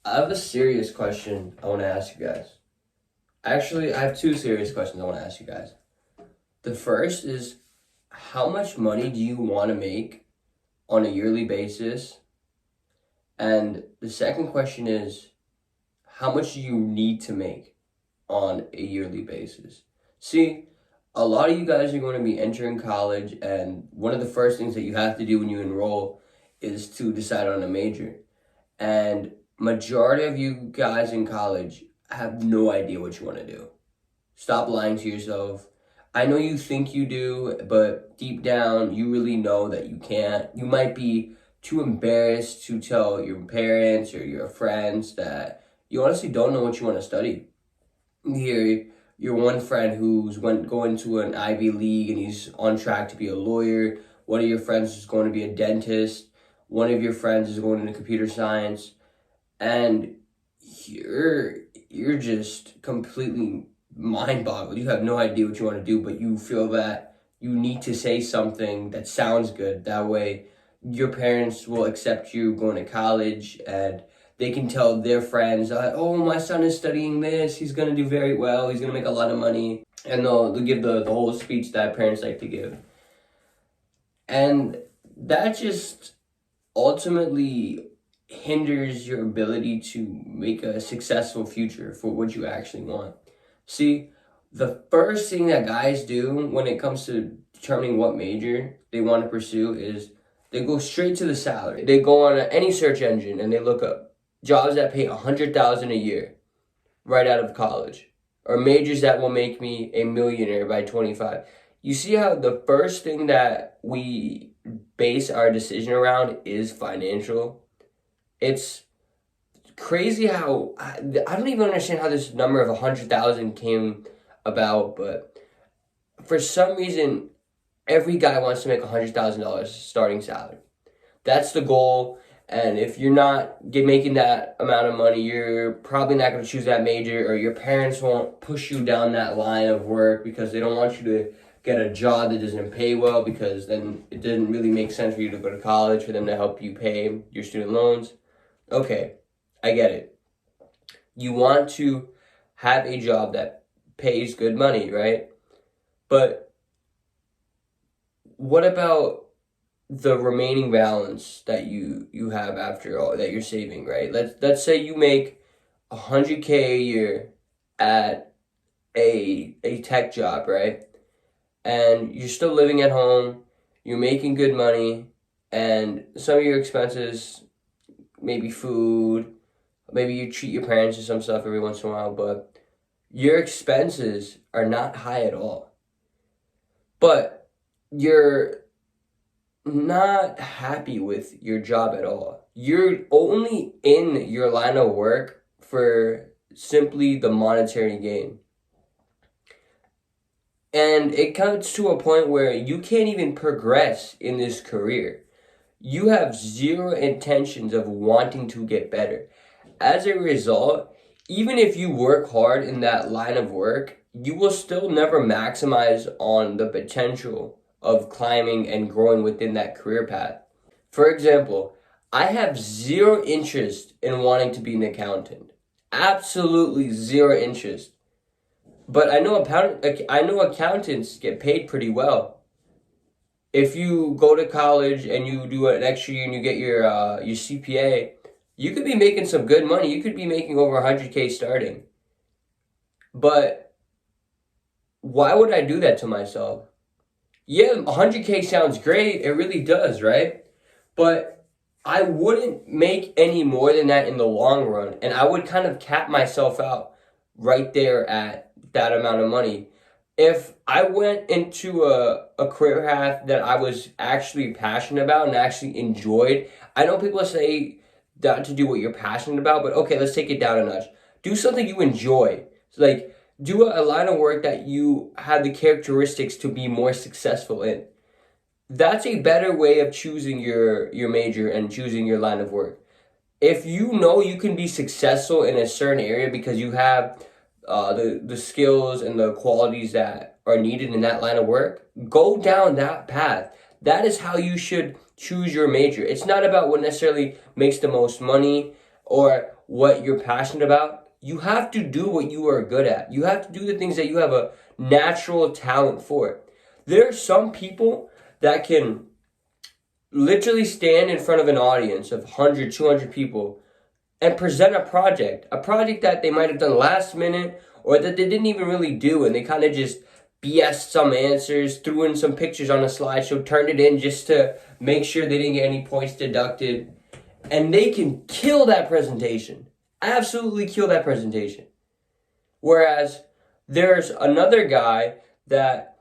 I have a serious question I want to ask you guys. Actually, I have two serious questions I want to ask you guys. The first is, how much money do you want to make on a yearly basis? And the second question is, how much do you need to make on a yearly basis? See, a lot of you guys are going to be entering college, and one of the first things that you have to do when you enroll is to decide on a major. And majority of you guys in college have no idea what you want to do. Stop lying to yourself. I know you think you do, but deep down, you really know that you can't. You might be too embarrassed to tell your parents or your friends that you honestly don't know what you want to study. Here, your one friend who's going to an Ivy League and he's on track to be a lawyer. One of your friends is going to be a dentist. One of your friends is going into computer science, and you're just completely mind boggled. You have no idea what you want to do, but you feel that you need to say something that sounds good. That way, your parents will accept you going to college, and they can tell their friends, oh, my son is studying this. He's going to do very well. He's going to make a lot of money. And they'll give the whole speech that parents like to give. And that just ultimately hinders your ability to make a successful future for what you actually want. See, the first thing that guys do when it comes to determining what major they want to pursue is they go straight to the salary. They go on any search engine and they look up jobs that pay $100,000 a year right out of college, or majors that will make me a millionaire by 25. You see how the first thing that we base our decision around is financial? It's crazy how I don't even understand how this number of 100,000 came about, but for some reason, every guy wants to make $100,000 starting salary. That's the goal. And if you're not making that amount of money, you're probably not going to choose that major, or your parents won't push you down that line of work because they don't want you to get a job that doesn't pay well, because then it doesn't really make sense for you to go to college for them to help you pay your student loans. Okay, I get it. You want to have a job that pays good money, right? But what about the remaining balance that you have after all that you're saving, right? Let's say you make 100K a year at a tech job, right? And you're still living at home, you're making good money, and some of your expenses, maybe food, maybe you treat your parents to some stuff every once in a while, but your expenses are not high at all. But you're not happy with your job at all. You're only in your line of work for simply the monetary gain. And it comes to a point where you can't even progress in this career. You have zero intentions of wanting to get better. As a result, even if you work hard in that line of work, you will still never maximize on the potential of climbing and growing within that career path. For example, I have zero interest in wanting to be an accountant. Absolutely zero interest. But I know accountants get paid pretty well. If you go to college and you do an extra year and you get your CPA, you could be making some good money. You could be making over 100K starting. But why would I do that to myself? Yeah, 100K sounds great. It really does, right? But I wouldn't make any more than that in the long run. And I would kind of cap myself out right there at that amount of money. If I went into a career path that I was actually passionate about and actually enjoyed, I know people say not to do what you're passionate about, but okay, let's take it down a notch. Do something you enjoy. So like, do a line of work that you have the characteristics to be more successful in. That's a better way of choosing your major and choosing your line of work. If you know you can be successful in a certain area because you have the skills and the qualities that are needed in that line of work, go down that path. That is how you should choose your major. It's not about what necessarily makes the most money. or what you're passionate about, you have to do what you are good at. You have to do the things that you have a natural talent for. There are some people that can literally stand in front of an audience of 100, 200 people and present a project that they might have done last minute or that they didn't even really do, and they kind of just BS some answers, threw in some pictures on a slideshow, turned it in just to make sure they didn't get any points deducted, and they can kill that presentation. Absolutely kill that presentation. Whereas there's another guy that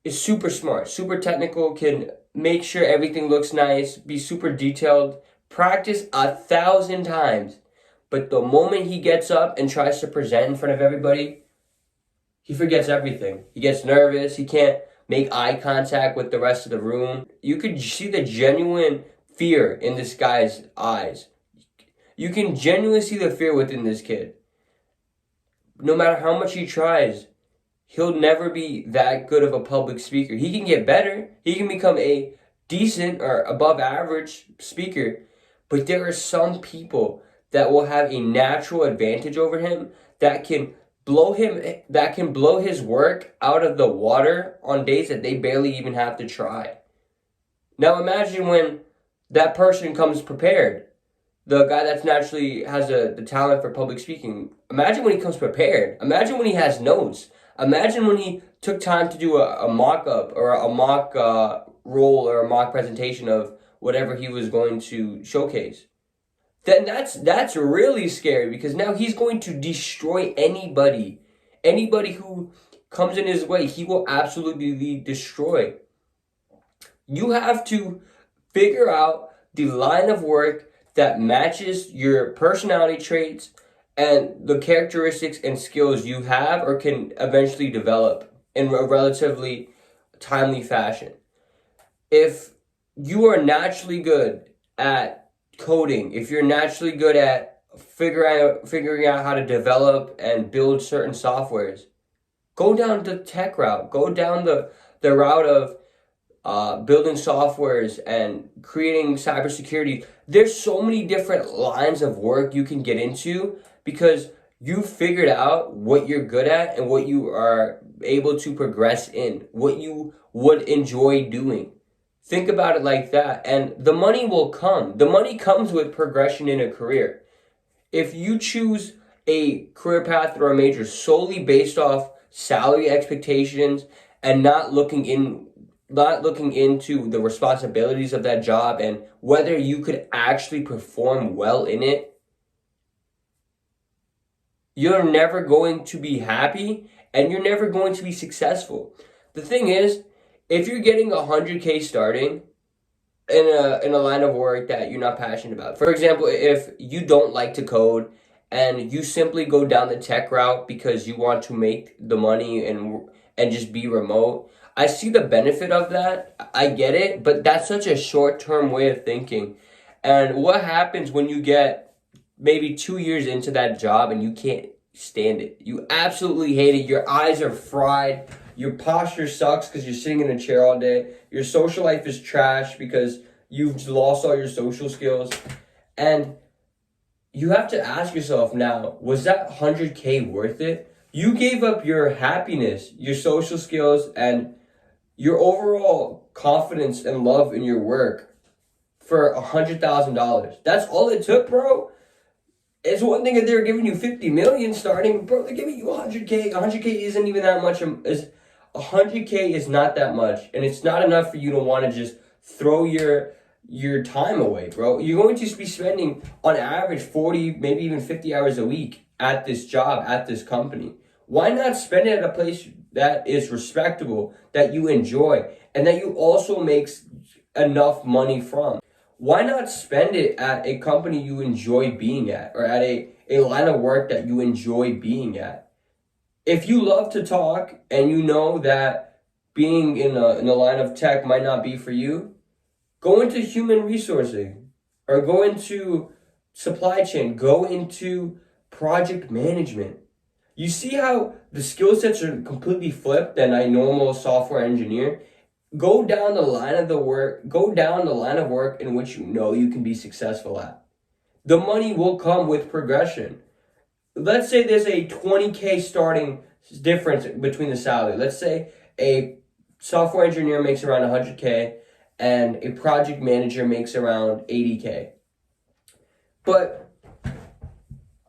is super smart, super technical, can make sure everything looks nice, be super detailed, practice 1,000 times. But the moment he gets up and tries to present in front of everybody, he forgets everything. He gets nervous. He can't make eye contact with the rest of the room. You could see the genuine fear in this guy's eyes. You can genuinely see the fear within this kid. No matter how much he tries, he'll never be that good of a public speaker. He can get better. He can become a decent or above average speaker. But there are some people that will have a natural advantage over him that can blow his work out of the water on days that they barely even have to try. Now imagine when that person comes prepared. The guy that's naturally has the talent for public speaking. Imagine when he comes prepared. Imagine when he has notes. Imagine when he took time to do a mock-up or a mock role or a mock presentation of whatever he was going to showcase. Then that's really scary, because now he's going to destroy anybody. Anybody who comes in his way, he will absolutely destroy. You have to figure out the line of work that matches your personality traits and the characteristics and skills you have or can eventually develop in a relatively timely fashion. If you are naturally good at coding, if you're naturally good at figuring out how to develop and build certain softwares, go down the tech route. Go down the route of building softwares and creating cybersecurity. There's so many different lines of work you can get into because you figured out what you're good at and what you are able to progress in, what you would enjoy doing. Think about it like that, and the money will come. The money comes with progression in a career. If you choose a career path or a major solely based off salary expectations and not looking into the responsibilities of that job and whether you could actually perform well in it, you're never going to be happy and you're never going to be successful. The thing is, if you're getting 100K starting in a line of work that you're not passionate about, for example, if you don't like to code and you simply go down the tech route because you want to make the money and just be remote, I see the benefit of that. I get it, but that's such a short-term way of thinking. And what happens when you get maybe 2 years into that job and you can't stand it? You absolutely hate it. Your eyes are fried. Your posture sucks because you're sitting in a chair all day. Your social life is trash because you've lost all your social skills. And you have to ask yourself now, was that 100K worth it? You gave up your happiness, your social skills, and your overall confidence and love in your work for $100,000. That's all it took, bro. It's one thing if they're giving you 50 million starting, bro, they're giving you 100K. 100K isn't even that much. 100K is not that much, and it's not enough for you to want to just throw your time away, bro. You're going to be spending on average 40, maybe even 50 hours a week at this job, at this company. Why not spend it at a place that is respectable, that you enjoy, and that you also makes enough money from? Why not spend it at a company you enjoy being at, or at a line of work that you enjoy being at? If you love to talk and you know that being in a line of tech might not be for you, go into human resourcing or go into supply chain, go into project management. You see how the skill sets are completely flipped than a normal software engineer? Go down the line of work in which you know you can be successful at. the money will come with progression. Let's say there's a 20K starting difference between the salary. Let's say a software engineer makes around 100K and a project manager makes around 80K. But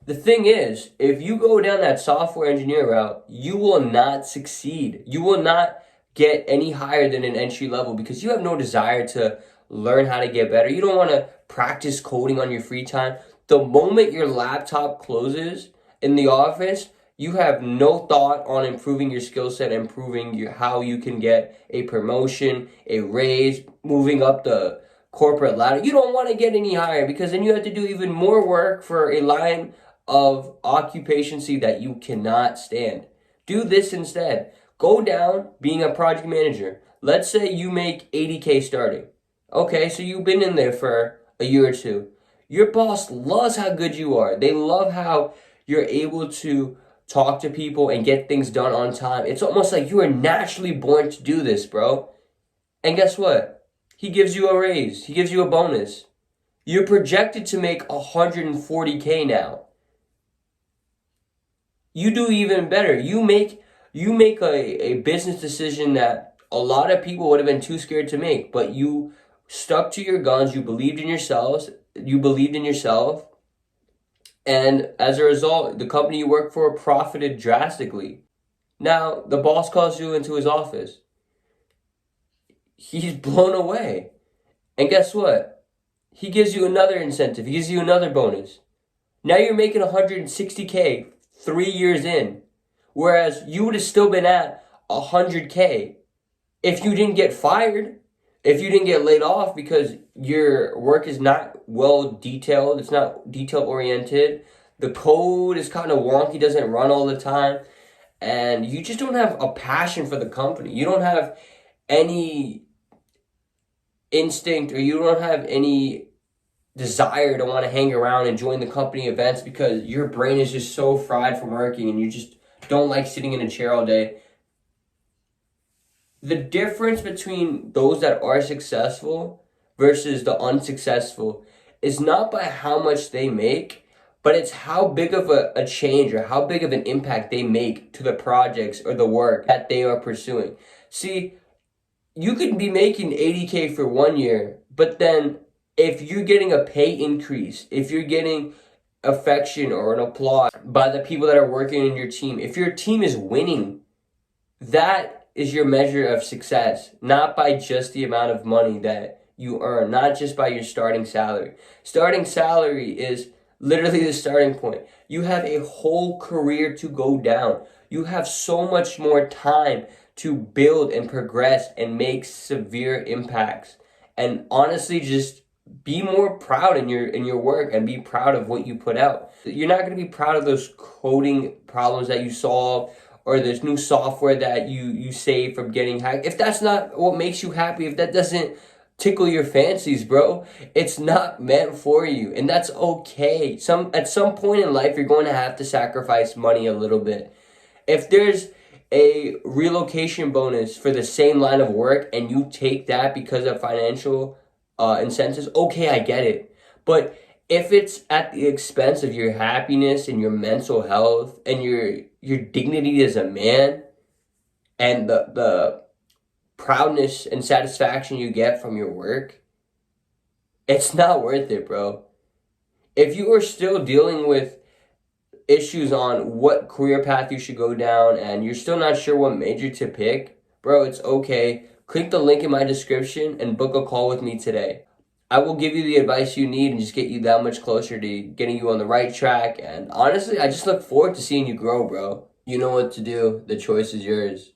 the thing is, if you go down that software engineer route, you will not succeed. You will not get any higher than an entry level because you have no desire to learn how to get better. You don't want to practice coding on your free time. The moment your laptop closes in the office, you have no thought on improving your skill set, improving how you can get a promotion, a raise, moving up the corporate ladder. You don't want to get any higher because then you have to do even more work for a line of occupancy that you cannot stand. Do this instead. Go down being a project manager. Let's say you make 80K starting. Okay, so you've been in there for a year or two. Your boss loves how good you are. They love how you're able to talk to people and get things done on time. It's almost like you are naturally born to do this, bro. And guess what? He gives you a raise. He gives you a bonus. You're projected to make 140K now. You do even better. You make a business decision that a lot of people would have been too scared to make, but you stuck to your guns. You believed in yourself, and as a result, the company you work for profited drastically. Now, the boss calls you into his office. He's blown away. And guess what? He gives you another incentive. He gives you another bonus. Now you're making 160K 3 years in, whereas you would have still been at 100K if you didn't get fired, if you didn't get laid off because your work is not well detailed, it's not detail oriented, the code is kind of wonky, doesn't run all the time, and you just don't have a passion for the company. You don't have any instinct, or you don't have any desire to want to hang around and join the company events because your brain is just so fried from working and you just don't like sitting in a chair all day. The difference between those that are successful versus the unsuccessful is not by how much they make, but it's how big of a change or how big of an impact they make to the projects or the work that they are pursuing. See, you could be making 80K for 1 year, but then if you're getting a pay increase, if you're getting affection or an applause by the people that are working in your team, if your team is winning, that is your measure of success, not by just the amount of money that you earn, not just by your starting salary. Starting salary is literally the starting point. You have a whole career to go down. You have so much more time to build and progress and make severe impacts. And honestly, just be more proud in your work and be proud of what you put out. You're not going to be proud of those coding problems that you solve or this new software that you save from getting hacked. If that's not what makes you happy, if that doesn't tickle your fancies, bro, it's not meant for you, and that's okay. At some point in life, you're going to have to sacrifice money a little bit. If there's a relocation bonus for the same line of work and you take that because of financial incentives, okay, I get it. But if it's at the expense of your happiness and your mental health and your dignity as a man and the proudness and satisfaction you get from your work, it's not worth it, bro. If you are still dealing with issues on what career path you should go down and you're still not sure what major to pick, bro, it's okay. Click the link in my description and book a call with me today. I will give you the advice you need and just get you that much closer to getting you on the right track. And honestly, I just look forward to seeing you grow, bro. You know what to do. The choice is yours.